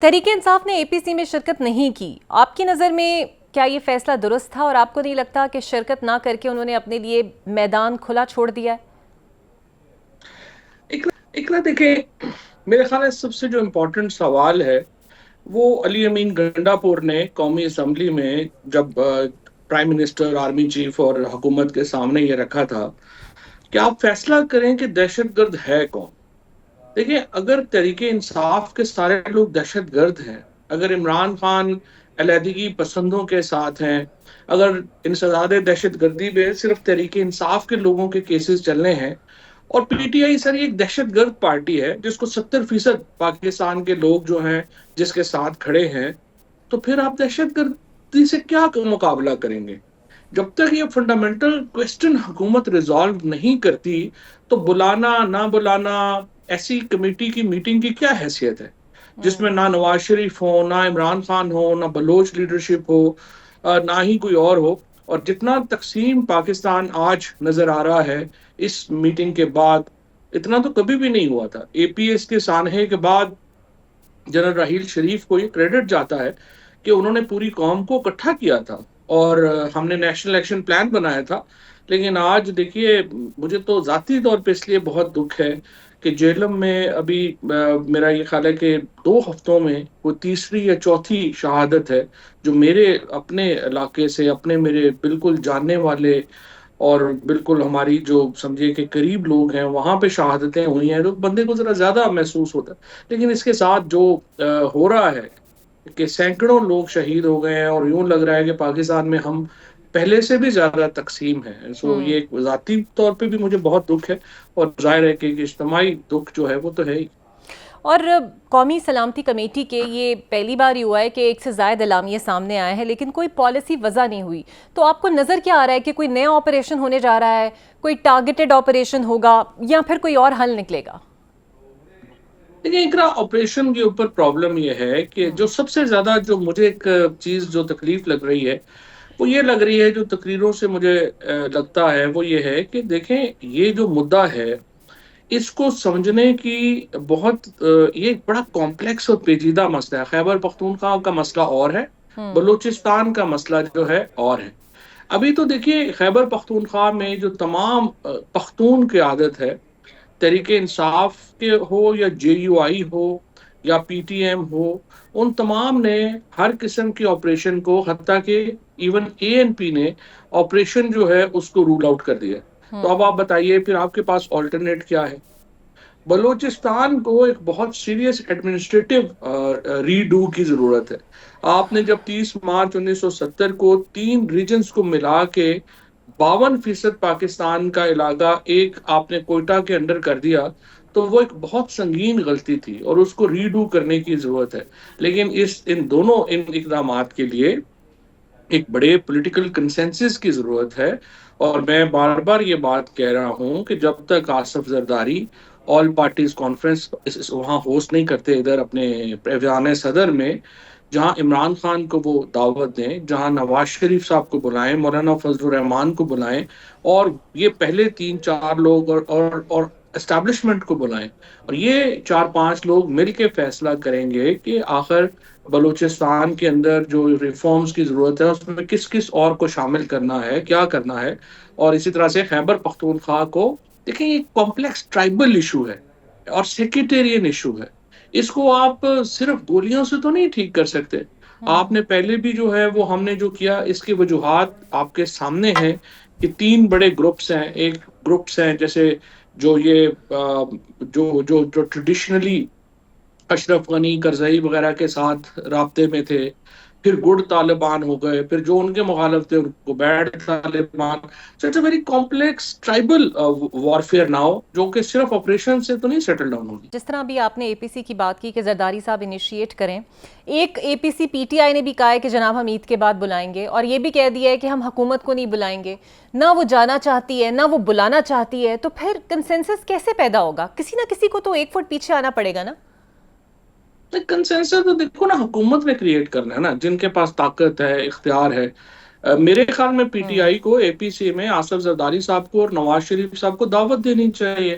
تحریک انصاف نے اے پی سی میں شرکت نہیں کی. آپ کی نظر میں کیا یہ فیصلہ درست تھا اور آپ کو نہیں لگتا کہ شرکت نہ کر کے انہوں نے اپنے لیے میدان کھلا چھوڑ دیا ہے؟ اقرا دیکھیں، میرے خیال ہے سب سے جو امپورٹنٹ سوال ہے وہ علی امین گنڈا پور نے قومی اسمبلی میں جب پرائم منسٹر، آرمی چیف اور حکومت کے سامنے یہ رکھا تھا کہ آپ فیصلہ کریں کہ دہشت گرد ہے کون. دیکھیں، اگر تحریک انصاف کے سارے لوگ دہشت گرد ہیں، اگر عمران خان علیحدگی پسندوں کے ساتھ ہیں، اگر انسداد دہشت گردی میں صرف تحریک انصاف کے لوگوں کے کیسز چلنے ہیں، اور پی ٹی آئی سر ایک دہشت گرد پارٹی ہے جس کو 70% پاکستان کے لوگ جو ہیں جس کے ساتھ کھڑے ہیں، تو پھر آپ دہشت گردی سے کیا مقابلہ کریں گے؟ جب تک یہ فنڈامنٹل کوسچن حکومت ریزالو نہیں کرتی تو بلانا نہ بلانا ایسی کمیٹی کی میٹنگ کی کیا حیثیت ہے جس میں نہ نواز شریف ہو، نہ عمران خان ہو، نہ بلوچ لیڈرشپ ہو، نہ ہی کوئی اور ہو. اور جتنا تقسیم پاکستان آج نظر آ رہا ہے اس میٹنگ کے بعد، اتنا تو کبھی بھی نہیں ہوا تھا. اے پی ایس کے سانحے کے بعد جنرل راحیل شریف کو یہ کریڈٹ جاتا ہے کہ انہوں نے پوری قوم کو اکٹھا کیا تھا اور ہم نے نیشنل ایکشن پلان بنایا تھا. لیکن آج دیکھیے، مجھے تو ذاتی طور پہ اس لیے بہت دکھ ہے کہ جیلم میں ابھی میرا یہ خیال ہے کہ 2 ہفتوں میں وہ تیسری یا چوتھی شہادت ہے جو میرے اپنے علاقے سے، اپنے میرے بالکل جاننے والے اور بالکل ہماری جو سمجھے کہ قریب لوگ ہیں وہاں پہ شہادتیں ہوئی ہیں، تو بندے کو ذرا زیادہ محسوس ہوتا ہے. لیکن اس کے ساتھ جو ہو رہا ہے کہ سینکڑوں لوگ شہید ہو گئے ہیں اور یوں لگ رہا ہے کہ پاکستان میں ہم پہلے سے بھی زیادہ تقسیم ہے. سو یہ ایک ذاتی طور پہ بھی مجھے بہت دکھ ہے، اور ظاہر ہے کہ اجتماعی دکھ جو ہے وہ تو ہے ہی. اور قومی سلامتی کمیٹی کے یہ پہلی بار ہی ہوا ہے کہ ایک سے زائد اعلامیے سامنے آئے ہیں لیکن کوئی پالیسی وضع نہیں ہوئی. تو آپ کو نظر کیا آ رہا ہے کہ کوئی نیا آپریشن ہونے جا رہا ہے، کوئی ٹارگیٹڈ آپریشن ہوگا یا پھر کوئی اور حل نکلے گا؟ دیکھیں اقرا، آپریشن کے اوپر پرابلم یہ ہے کہ جو سب سے زیادہ جو مجھے ایک چیز جو تکلیف لگ رہی ہے وہ یہ لگ رہی ہے، جو تقریروں سے مجھے لگتا ہے وہ یہ ہے کہ دیکھیں یہ جو مدعا ہے اس کو سمجھنے کی بہت یہ ایک بڑا کمپلیکس اور پیچیدہ مسئلہ ہے. خیبر پختونخوا کا مسئلہ اور ہے، بلوچستان کا مسئلہ جو ہے اور ہے. ابھی تو دیکھیے خیبر پختونخوا میں جو تمام پختون کی عادت ہے، تحریک انصاف کے ہو یا جے یو آئی ہو یا پی ٹی ایم ہو، ان تمام نے ہر قسم کی آپریشن کو، حتیٰ کہ ایون اے این پی نے آپریشن جو ہے اس کو رول آؤٹ کر دیا. تو اب آپ بتائیے پھر آپ کے پاس آلٹرنیٹ کیا ہے؟ بلوچستان کو ایک بہت سیریس ایڈمنسٹریٹو ری ڈو کی ضرورت ہے. آپ نے جب 30 مارچ 1970 کو 3 ریجنز کو ملا کے 52% پاکستان کا علاقہ ایک آپ نے کوئٹہ کے انڈر کر دیا تو وہ ایک بہت سنگین غلطی تھی اور اس کو ری ڈو کرنے کی ضرورت ہے. لیکن ان دونوں اقدامات کے لیے ایک بڑے پولیٹیکل کنسنسس کی ضرورت ہے. اور میں بار بار یہ بات کہہ رہا ہوں کہ جب تک Asif Zardari all parties conference وہاں ہوسٹ نہیں کرتے ادھر اپنے ایوان صدر میں، جہاں عمران خان کو وہ دعوت دیں، جہاں نواز شریف صاحب کو بلائیں، مولانا فضل الرحمان کو بلائیں، اور یہ پہلے 3-4 لوگ اور اسٹیبلشمنٹ کو بلائیں، اور یہ 4-5 لوگ مل کے فیصلہ کریں گے کہ آخر بلوچستان کے اندر جو ریفارمز کی ضرورت ہے اس میں کس کس اور کو شامل کرنا ہے، کیا کرنا ہے. اور اسی طرح سے خیبر پختونخوا کو دیکھیں، یہ کمپلیکس ٹرائبل ایشو ہے اور سیکیٹیرین ایشو ہے. اس کو آپ صرف گولیوں سے تو نہیں ٹھیک کر سکتے. آپ نے پہلے بھی جو ہے وہ ہم نے جو کیا اس کی وجوہات آپ کے سامنے ہیں کہ 3 بڑے گروپس ہیں. ایک گروپس ہیں جیسے جو یہ جو ٹریڈیشنلی اشرف غنی، کرزئی وغیرہ کے ساتھ رابطے میں تھے، پھر گڈ طالبان ہو گئے، پھر جو ان کے مخالف تھے ان کو bad Taliban. So it's a very complex tribal warfare now جو کہ صرف آپریشن سے تو نہیں سیٹل ڈاؤن ہوگی. جس طرح بھی آپ نے اے پی سی کی بات کی کہ زرداری صاحب انیشیٹ کریں، ایک اے پی سی پی ٹی آئی نے بھی کہا ہے کہ جناب ہم عید کے بعد بلائیں گے، اور یہ بھی کہہ دیا ہے کہ ہم حکومت کو نہیں بلائیں گے. نہ وہ جانا چاہتی ہے نہ وہ بلانا چاہتی ہے، تو پھر کنسنسس کیسے پیدا ہوگا؟ کسی نہ کسی کو تو ایک فٹ پیچھے آنا پڑے گا نا. کنسنسس تو دیکھو نا، حکومت نے کریٹ کرنا ہے نا، جن کے پاس طاقت ہے، اختیار ہے. میرے خیال میں پی ٹی آئی کو اے پی سی میں آصف زرداری صاحب کو اور نواز شریف صاحب کو دعوت دینی چاہیے.